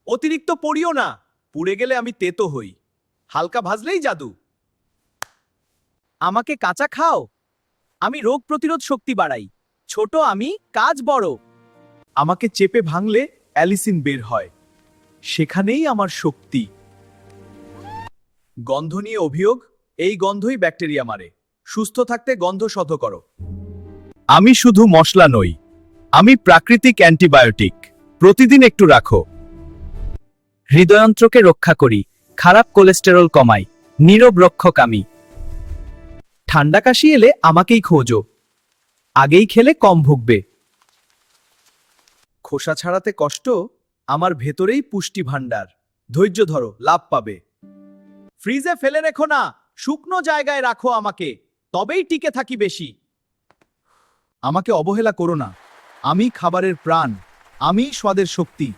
অতিরিক্ত পড়িও না, পুড়ে গেলে আমি তেতো হই। হালকা ভাজলেই জাদু। আমাকে কাঁচা খাও, আমি রোগ প্রতিরোধ শক্তি বাড়াই। ছোট আমি, কাজ বড়। আমাকে চেপে ভাঙলে অ্যালিসিন বের হয়, সেখানেই আমার শক্তি। গন্ধ নিয়ে অভিযোগ, এই গন্ধই ব্যাকটেরিয়া মারে। সুস্থ থাকতে গন্ধ শত করো। আমি শুধু মশলা নই, আমি প্রাকৃতিক অ্যান্টিবায়োটিক। প্রতিদিন একটু রাখো। হৃদয়ন্ত্রকে রক্ষা করি, খারাপ কোলেস্টেরল কমাই, নীরব রক্ষক আমি। ঠান্ডা কাশি এলে আমাকেই খোঁজো, আগেই খেলে কম ভুগবে। খোসা ছাড়াতে কষ্ট, আমার ভেতরেই পুষ্টি ভাণ্ডার। ধৈর্য ধরো, লাভ পাবে। ফ্রিজে ফেলে রেখো না, শুকনো জায়গায় রাখো আমাকে, তবেই টিকে থাকি বেশি। আমাকে অবহেলা করো না, আমি খাবারের প্রাণ, আমি স্বাদের শক্তি।